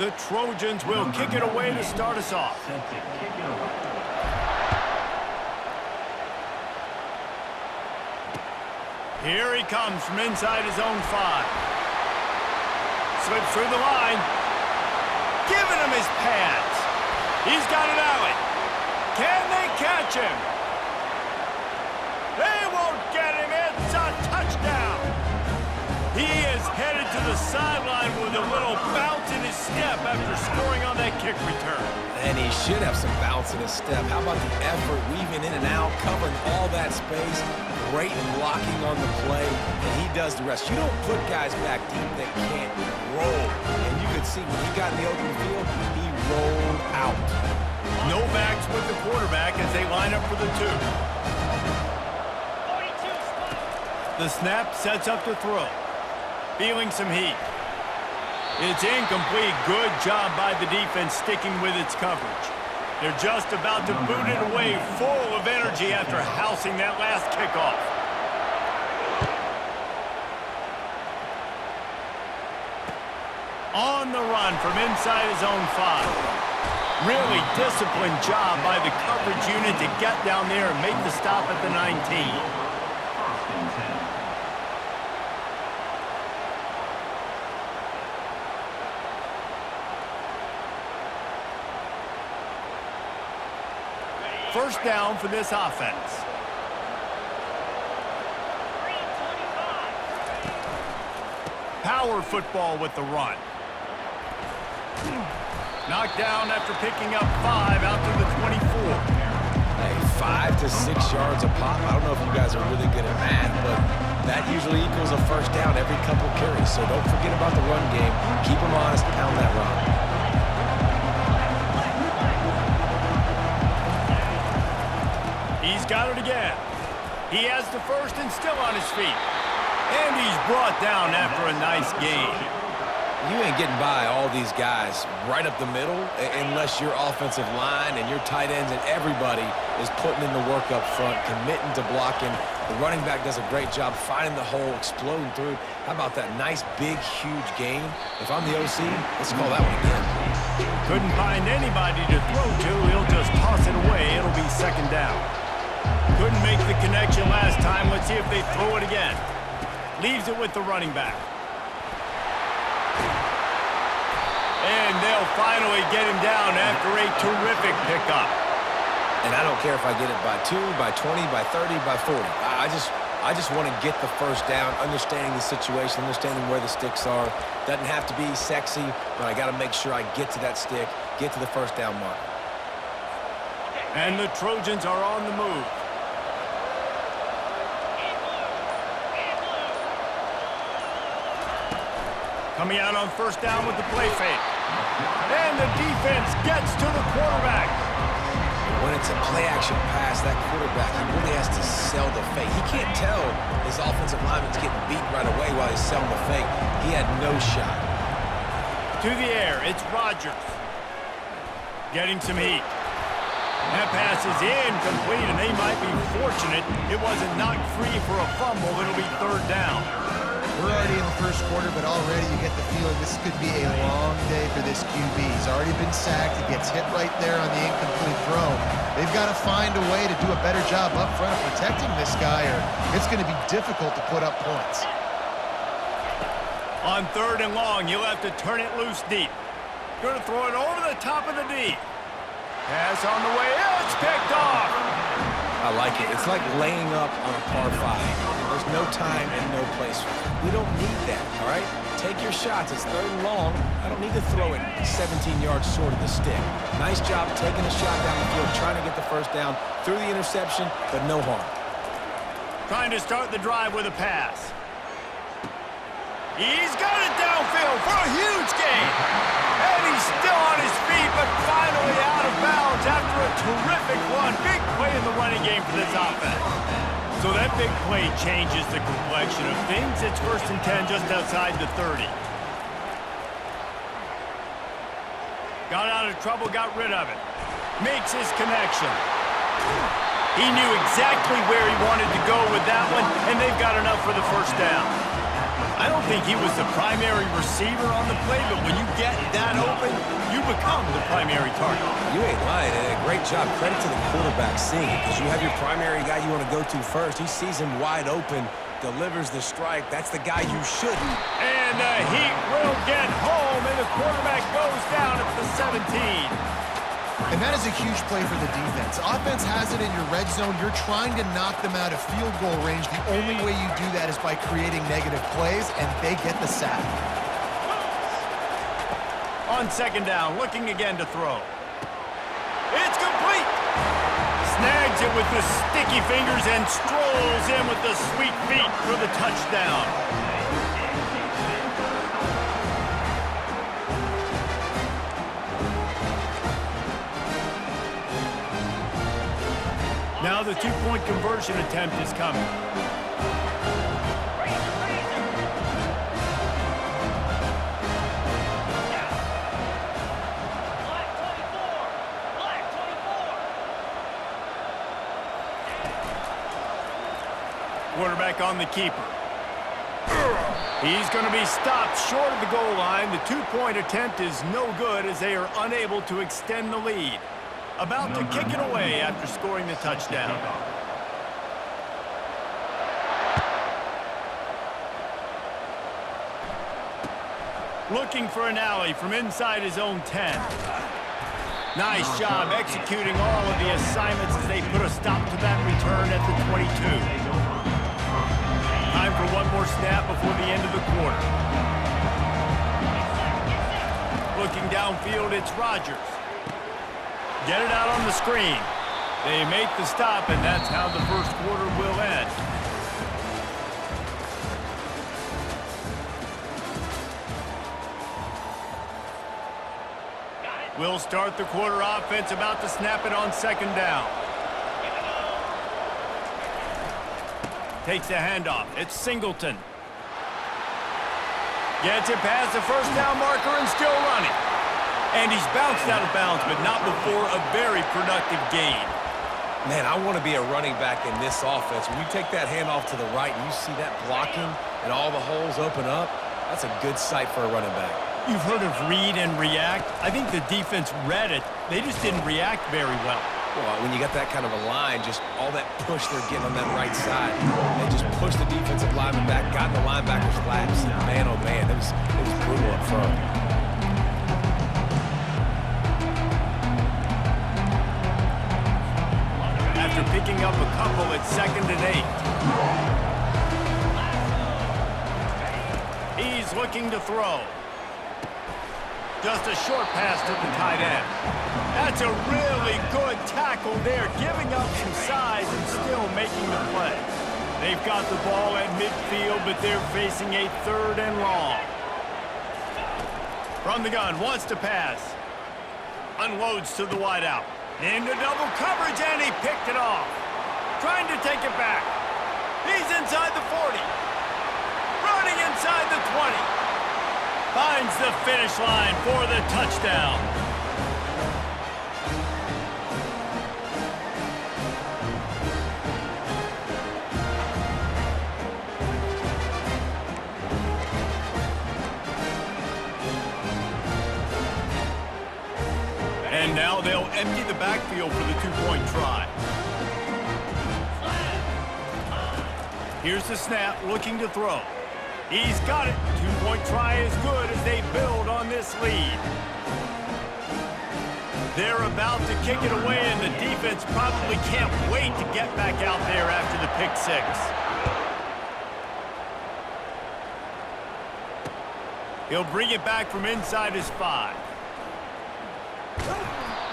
The Trojans will kick it away to start us off. Here he comes from inside his own 5. Slips through the line. Giving him his pads. He's got an alley. Can they catch him? They won't get him. It's a touchdown. He is headed to the sideline with a little bounce in his step after scoring on that kick return. And he should have some bounce in his step. How about the effort, weaving in and out, covering all that space, great blocking on the play, and he does the rest. You don't put guys back deep that can't roll. And you could see when he got in the open field, he rolled out. No backs with the quarterback as they line up for the 2. The snap sets up to throw. Feeling some heat. It's incomplete. Good job by the defense sticking with its coverage. They're just about to boot it away, full of energy after housing that last kickoff. On the run from inside his own 5. Really disciplined job by the coverage unit to get down there and make the stop at the 19. First down for this offense. Power football with the run. Knocked down after picking up 5 out to the 24. Hey, 5 to 6 yards a pop. I don't know if you guys are really good at math, but that usually equals a first down every couple carries. So don't forget about the run game. Keep them honest, pound that run. He's got it again. He has the first and still on his feet. And he's brought down after a nice gain. You ain't getting by all these guys right up the middle unless your offensive line and your tight ends and everybody is putting in the work up front, committing to blocking. The running back does a great job finding the hole, exploding through. How about that nice, big, huge gain? If I'm the OC, let's call that one again. Couldn't find anybody to throw to. He'll just toss it away. It'll be second down. Couldn't make the connection last time. Let's see if they throw it again. Leaves it with the running back. And they'll finally get him down after a terrific pickup. And I don't care if I get it by 2, by 20, by 30, by 40. I just want to get the first down, understanding the situation, understanding where the sticks are. Doesn't have to be sexy, but I got to make sure I get to that stick, get to the first down mark. And the Trojans are on the move. Coming out on first down with the play fake. And the defense gets to the quarterback. When it's a play-action pass, that quarterback, he really has to sell the fake. He can't tell his offensive lineman's getting beat right away while he's selling the fake. He had no shot. To the air, it's Rodgers. Getting some heat. That pass is incomplete, and they might be fortunate it wasn't knocked free for a fumble. It'll be third down. We're already in the first quarter, but already you get the feeling this could be a long day for this QB. He's already been sacked. He gets hit right there on the incomplete throw. They've got to find a way to do a better job up front of protecting this guy, or it's going to be difficult to put up points. On third and long, you'll have to turn it loose deep. Going to throw it over the top of the D. Pass on the way. It's picked off. I like it. It's like laying up on a par 5. There's no time and no place for it. We don't need that, all right? Take your shots. It's third and long. I don't need to throw it 17 yards short of the stick. Nice job taking a shot down the field, trying to get the first down through the interception, but no harm. Trying to start the drive with a pass. He's got it downfield for a huge gain. And he's still on his feet, but finally out of bounds after a terrific run. Big play in the running game for this offense. So that big play changes the complexion of things. It's first and 10 just outside the 30. Got out of trouble, got rid of it. Makes his connection. He knew exactly where he wanted to go with that one, and they've got enough for the first down. I don't think he was the primary receiver on the play, but when you get that open, you become the primary target. You ain't lying, and a great job. Credit to the quarterback seeing it, because you have your primary guy you want to go to first. He sees him wide open, delivers the strike. That's the guy you shouldn't. And the Heat will get home, and the quarterback goes down at the 17. And that is a huge play for the defense. Offense has it in your red zone. You're trying to knock them out of field goal range. The only way you do that is by creating negative plays, and they get the sack. On second down, looking again to throw. It's complete. Snags it with the sticky fingers and strolls in with the sweet feet for the touchdown. Now the two-point conversion attempt is coming. Quarterback on the keeper. He's going to be stopped short of the goal line. The two-point attempt is no good as they are unable to extend the lead. About to kick it away after scoring the touchdown. Looking for an alley from inside his own 10. Nice job executing all of the assignments as they put a stop to that return at the 22. Time for one more snap before the end of the quarter. Looking downfield, it's Rodgers. Get it out on the screen. They make the stop, and that's how the first quarter will end. We'll start the quarter offense, about to snap it on second down. Takes the handoff. It's Singleton. Gets it past the first down marker and still running. And he's bounced out of bounds, but not before a very productive gain. Man, I want to be a running back in this offense. When you take that handoff to the right and you see that blocking and all the holes open up, that's a good sight for a running back. You've heard of read and react. I think the defense read it. They just didn't react very well. Well, when you got that kind of a line, just all that push they're getting on that right side, they just pushed the defensive lineman back, got in the linebacker's laps, and man, oh man, it was brutal up front. After picking up a couple, it's 2nd and 8. He's looking to throw. Just a short pass to the tight end. That's a really good tackle there, giving up some size and still making the play. They've got the ball at midfield, but they're facing a 3rd and long. From the gun, wants to pass. Unloads to the wideout. Into double coverage, and he picked it off. Trying to take it back. He's inside the 40. Running inside the 20. Finds the finish line for the touchdown. And now they'll empty the backfield for the two-point try. Here's the snap, looking to throw. He's got it. Two-point try is good as they build on this lead. They're about to kick it away, and the defense probably can't wait to get back out there after the pick six. He'll bring it back from inside his 5.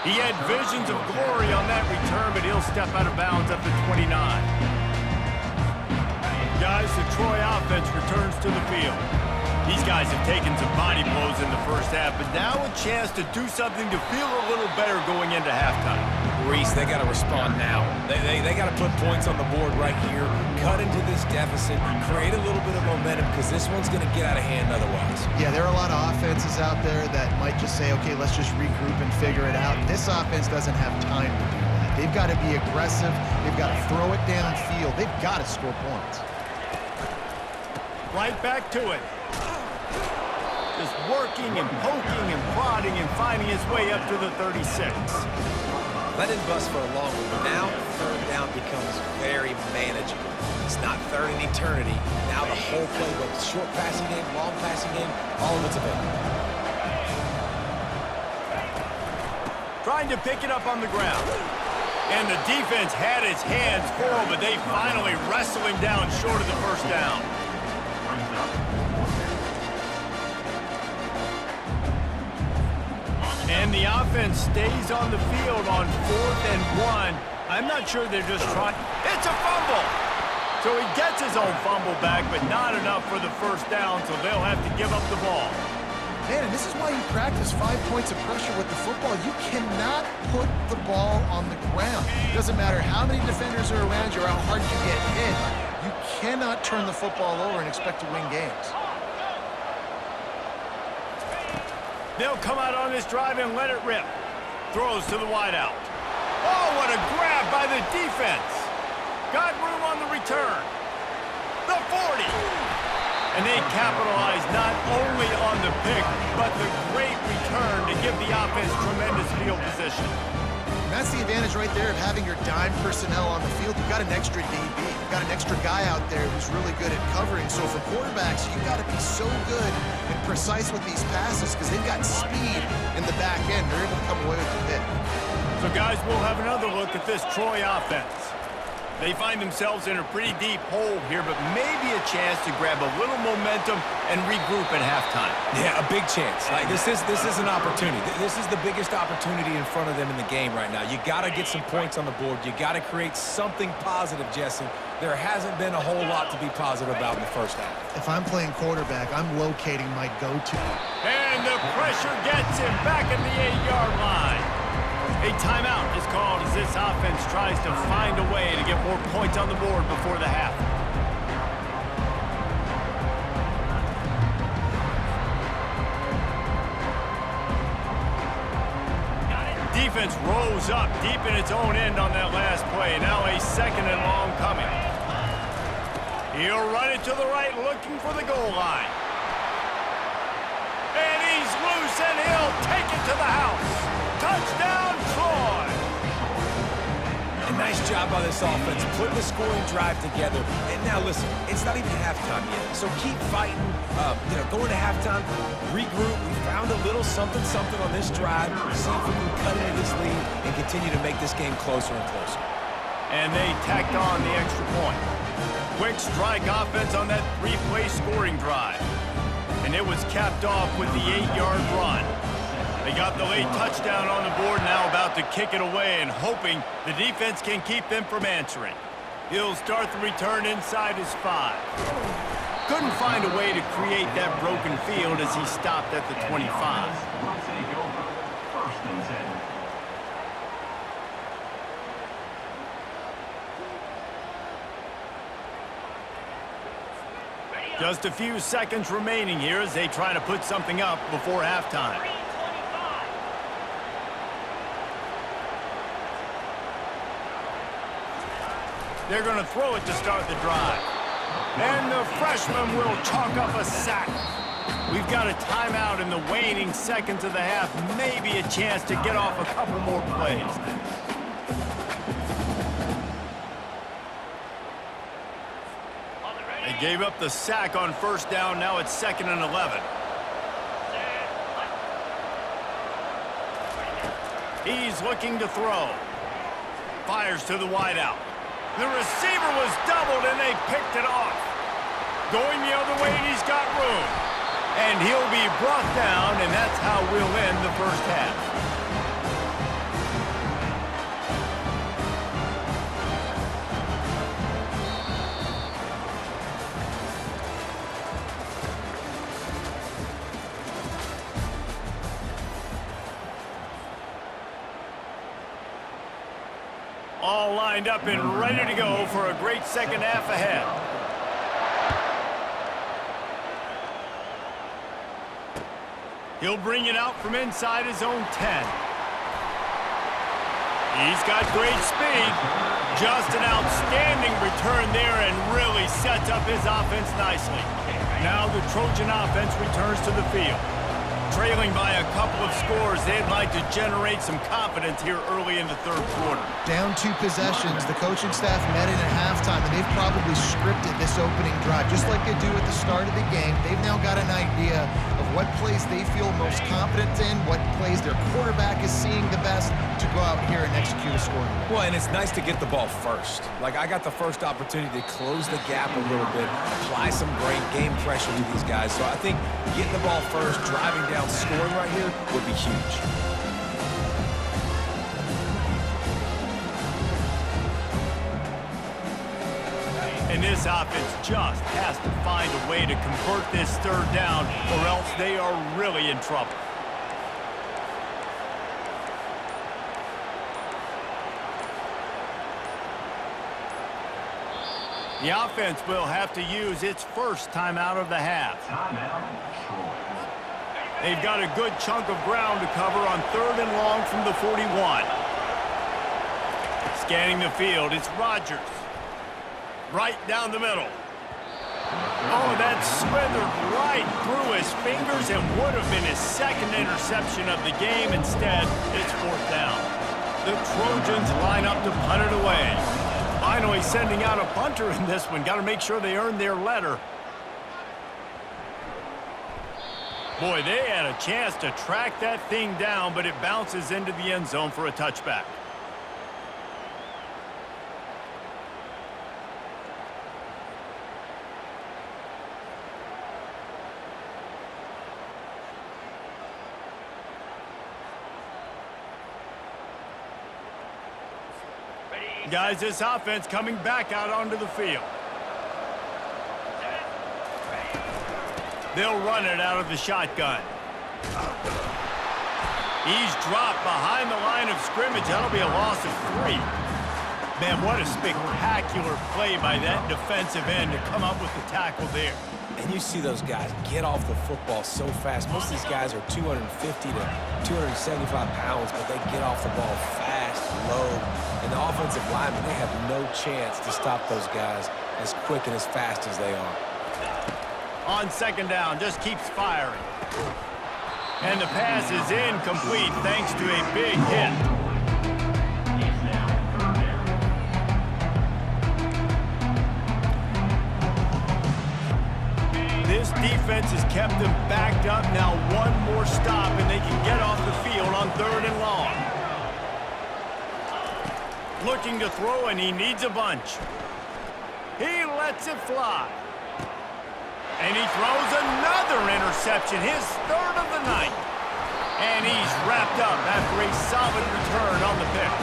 He had visions of glory on that return, but he'll step out of bounds at the 29. Guys, the Troy offense returns to the field. These guys have taken some body blows in the first half, but now a chance to do something to feel a little better going into halftime. Reese, they got to respond now. They got to put points on the board right here, cut into this deficit, create a little bit of momentum, because this one's going to get out of hand otherwise. Yeah, there are a lot of offenses out there that might just say, okay, let's just regroup and figure it out. This offense doesn't have time to do that. They've got to be aggressive. They've got to throw it downfield. They've got to score points. Right back to it. Just working and poking and prodding and finding his way up to the 36. Let it bust for a long one, but now third down becomes very manageable. It's not third in eternity. Now the whole playbook, short passing game, long passing game, all of it's available. Trying to pick it up on the ground. And the defense had its hands full, but they finally wrestle him down short of the first down. And the offense stays on the field on 4th and 1. I'm not sure they're just trying. It's a fumble! So he gets his own fumble back, but not enough for the first down, so they'll have to give up the ball. Man, and this is why you practice 5 points of pressure with the football. You cannot put the ball on the ground. It doesn't matter how many defenders are around you or how hard you get hit. You cannot turn the football over and expect to win games. They'll come out on this drive and let it rip. Throws to the wideout. Oh, what a grab by the defense. Got room on the return. The 40. And they capitalize not only on the pick, but the great return to give the offense tremendous field position. And that's the advantage right there of having your dime personnel on the field. You've got an extra DB. You've got an extra guy out there who's really good at covering. So for quarterbacks, you've got to be so good and precise with these passes because they've got speed in the back end. They're able to come away with the pick. So guys, we'll have another look at this Troy offense. They find themselves in a pretty deep hole here, but maybe a chance to grab a little momentum and regroup at halftime. Yeah, a big chance. Like this is an opportunity. This is the biggest opportunity in front of them in the game right now. You got to get some points on the board. You got to create something positive, Jesse. There hasn't been a whole lot to be positive about in the first half. If I'm playing quarterback, I'm locating my go-to. And the pressure gets him back at the 8-yard line. A timeout is called as this offense tries to find a way to get more points on the board before the half. Defense rolls up deep in its own end on that last play. Now a 2nd and long coming. He'll run it to the right, looking for the goal line. And he's loose, and he'll take it to the house. Touchdown, Troy! A nice job by this offense, putting the scoring drive together. And now listen, it's not even halftime yet, so keep fighting. Going to halftime, regroup. We found a little something on this drive. See if we can cut into this lead and continue to make this game closer and closer. And they tacked on the extra point. Quick strike offense on that 3-play scoring drive. And it was capped off with the 8-yard run. They got the late touchdown on the board, now about to kick it away and hoping the defense can keep them from answering. He'll start the return inside his 5. Couldn't find a way to create that broken field as he stopped at the 25. Just a few seconds remaining here as they try to put something up before halftime. They're going to throw it to start the drive. And the freshman will chalk up a sack. We've got a timeout in the waning seconds of the half. Maybe a chance to get off a couple more plays. They gave up the sack on first down. Now it's 2nd and 11. He's looking to throw. Fires to the wideout. The receiver was doubled, and they picked it off. Going the other way, and he's got room. And he'll be brought down, and that's how we'll end the first half. All lined up and ready to go for a great second half ahead. He'll bring it out from inside his own 10. He's got great speed. Just an outstanding return there and really sets up his offense nicely. Now the Trojan offense returns to the field. Trailing by a couple of scores, they'd like to generate some confidence here early in the third quarter. Down 2 possessions, the coaching staff met in at halftime, and they've probably scripted this opening drive. Just like they do at the start of the game, they've now got an idea of what plays they feel most confident in, what plays their quarterback is seeing the best to go out here and execute a scoring. Well, and it's nice to get the ball first. Like, I got the first opportunity to close the gap a little bit, apply some great game pressure to these guys. So I think getting the ball first, driving down, scoring right here would be huge. And this offense just has to find a way to convert this third down, or else they are really in trouble. The offense will have to use its first timeout of the half. They've got a good chunk of ground to cover on 3rd and long from the 41. Scanning the field, it's Rodgers. Right down the middle. Oh, that slithered right through his fingers and would have been his second interception of the game. Instead, it's 4th down. The Trojans line up to punt it away. Finally sending out a punter in this one. Got to make sure they earn their letter. Boy, they had a chance to track that thing down, but it bounces into the end zone for a touchback. Guys, this offense coming back out onto the field. They'll run it out of the shotgun. He's dropped behind the line of scrimmage. That'll be a loss of 3. Man, what a spectacular play by that defensive end to come up with the tackle there. And you see those guys get off the football so fast. Most of these guys are 250 to 275 pounds, but they get off the ball fast, low. And the offensive linemen, they have no chance to stop those guys as quick and as fast as they are. On 2nd down, just keeps firing. And the pass is incomplete thanks to a big hit. This defense has kept them backed up. Now one more stop and they can get off the field on 3rd and long. Looking to throw, and he needs a bunch. He lets it fly. And he throws another interception, his 3rd of the night. And he's wrapped up after a solid return on the pick.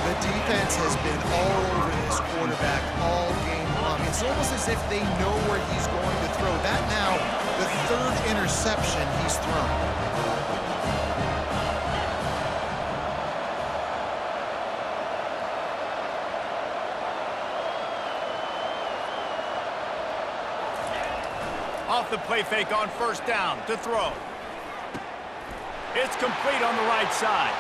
The defense has been all over this quarterback all game long. It's almost as if they know where he's going to throw. That now, the 3rd interception he's thrown. Off the play fake on 1st down to throw. It's complete on the right side.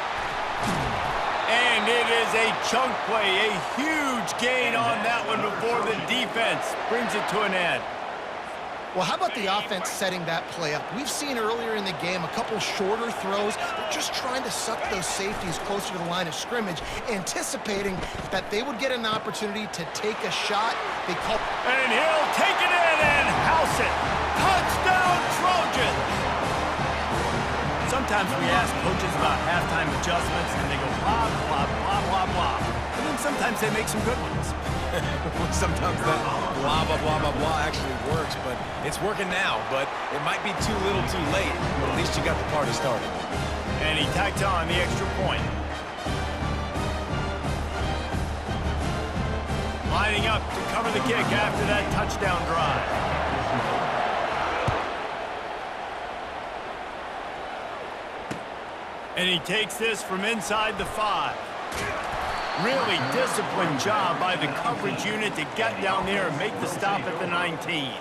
And it is a chunk play, a huge gain on that one before the defense brings it to an end. Well, how about the offense setting that play up? We've seen earlier in the game a couple shorter throws. They're just trying to suck those safeties closer to the line of scrimmage, anticipating that they would get an opportunity to take a shot. And he'll take it in and house it. Touchdown, Trojans! Sometimes we ask coaches about halftime adjustments, and they go blah, blah, blah, blah, blah. And then sometimes they make some good ones. Sometimes that blah, blah, blah, blah, blah actually works, but it's working now. But it might be too little too late, but at least you got the party started. And he tacked on the extra point. Lining up to cover the kick after that touchdown drive. And he takes this from inside the 5. Really disciplined job by the coverage unit to get down there and make the stop at the 19.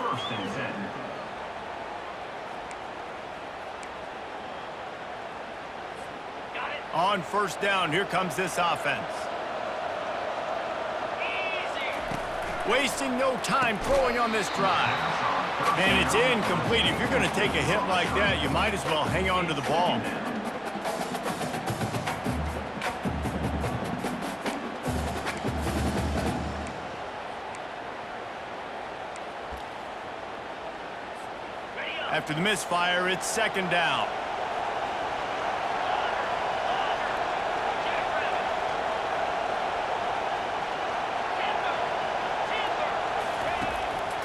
On 1st down, here comes this offense. wasting no time throwing on this drive. And it's incomplete. If you're going to take a hit like that, you might as well hang on to the ball. After the misfire, it's second down.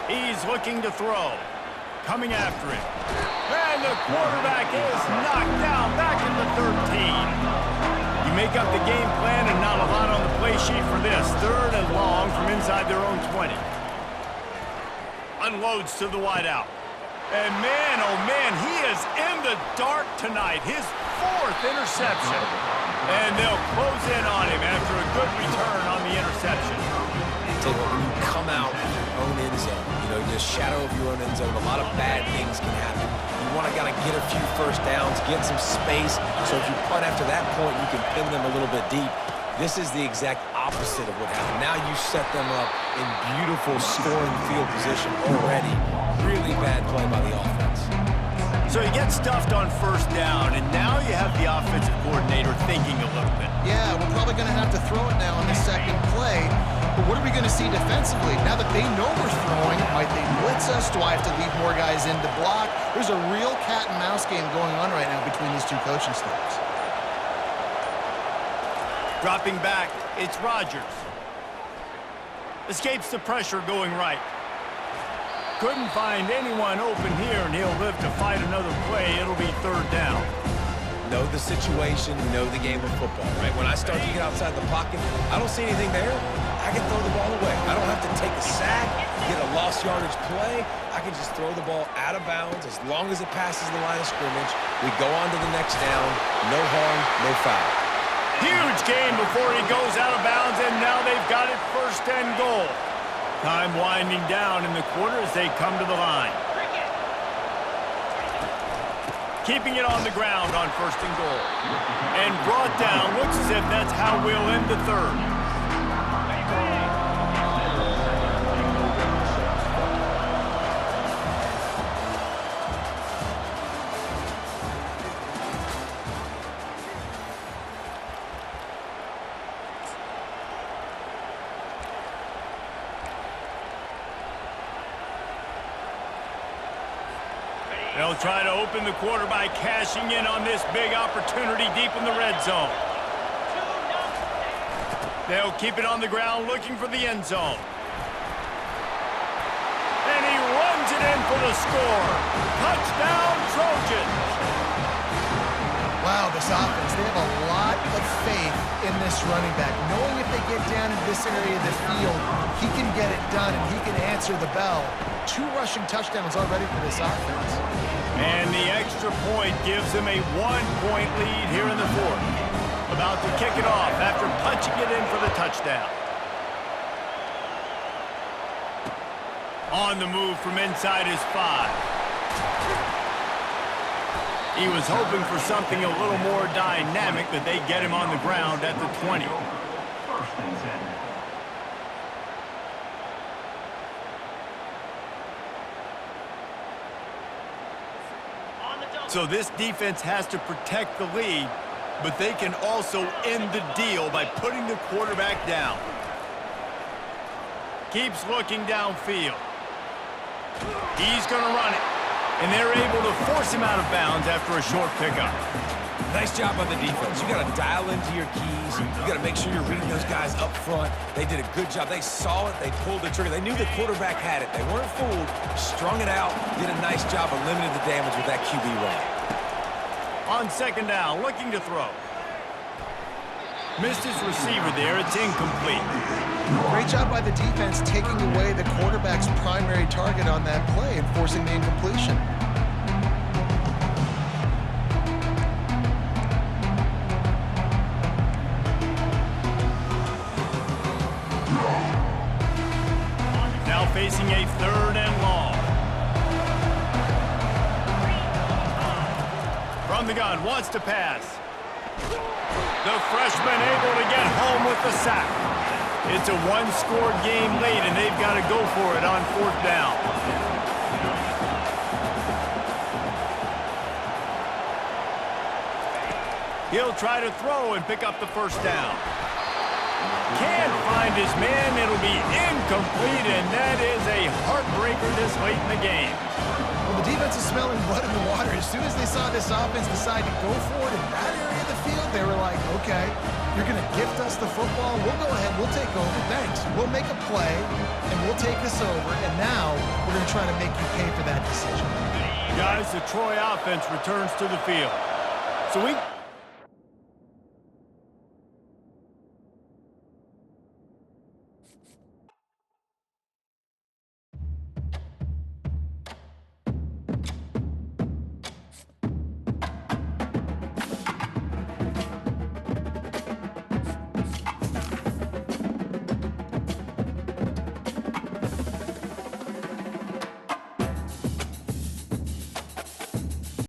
He's looking to throw. Coming after it. And the quarterback is knocked down back in the 13. You make up the game plan and not a lot on the play sheet for this. Third and long from inside their own 20. Unloads to the wideout. And man, oh man, he is in the dark tonight. His 4th interception. And they'll close in on him after a good return on the interception. Tell you what, when you come out of your own end zone, the shadow of your own end zone, a lot of bad things can happen. You want to kind of get a few first downs, get some space, so if you punt after that point, you can pin them a little bit deep. This is the exact opposite of what happened. Now you set them up in beautiful scoring field position already. Really bad play by the offense. So you get stuffed on first down, and now you have the offensive coordinator thinking a little bit. Yeah, we're probably going to have to throw it now on the second play. But what are we going to see defensively? Now that they know we're throwing, might they blitz us? Do I have to leave more guys in to block? There's a real cat and mouse game going on right now between these two coaching staffs. Dropping back, it's Rodgers. Escapes the pressure going right. Couldn't find anyone open here, and he'll live to fight another play. It'll be third down. Know the situation, know the game of football, right? When I start to get outside the pocket, I don't see anything there. I can throw the ball away. I don't have to take a sack, get a lost yardage play. I can just throw the ball out of bounds as long as it passes the line of scrimmage. We go on to the next down. No harm, no foul. Huge gain before he goes out of bounds, and now they've got it first and goal. Time winding down in the quarter as they come to the line. Keeping it on the ground on first and goal. And brought down. Looks as if that's how we'll end the third. They'll try to open the quarter by cashing in on this big opportunity deep in the red zone. They'll keep it on the ground looking for the end zone. And he runs it in for the score. Touchdown, Trojans. Wow, this offense, they have a lot of faith in this running back. Knowing if they get down in this area of the field, he can get it done and he can answer the bell. 2 rushing touchdowns already for this offense. And the extra point gives him a 1-point lead here in the fourth. About to kick it off after punching it in for the touchdown. On the move from inside his 5. He was hoping for something a little more dynamic, but they get him on the ground at the 20. So this defense has to protect the lead, but they can also end the deal by putting the quarterback down. Keeps looking downfield. He's going to run it, and they're able to force him out of bounds after a short pickup. Nice job on the defense. You got to dial into your keys. You got to make sure you're reading those guys up front. They did a good job. They saw it. They pulled the trigger. They knew the quarterback had it. They weren't fooled. Strung it out. Did a nice job of limiting the damage with that QB run. On second down, looking to throw. Missed his receiver there. It's incomplete. Great job by the defense taking away the quarterback's primary target on that play and forcing the incompletion. Now facing a third and long. From the gun, wants to pass. The freshman able to get home with the sack. It's a one-score game late, and they've got to go for it on 4th down. He'll try to throw and pick up the 1st down. Can't find his man. It'll be incomplete, and that is a heartbreaker this late in the game. Well, the defense is smelling blood in the water. As soon as they saw this offense decide to go for it in that area of the field, they were like, okay, you're going to gift us the football. We'll go ahead. We'll take over. Thanks. We'll make a play, and we'll take this over. And now we're going to try to make you pay for that decision. Guys, the Troy offense returns to the field. So we...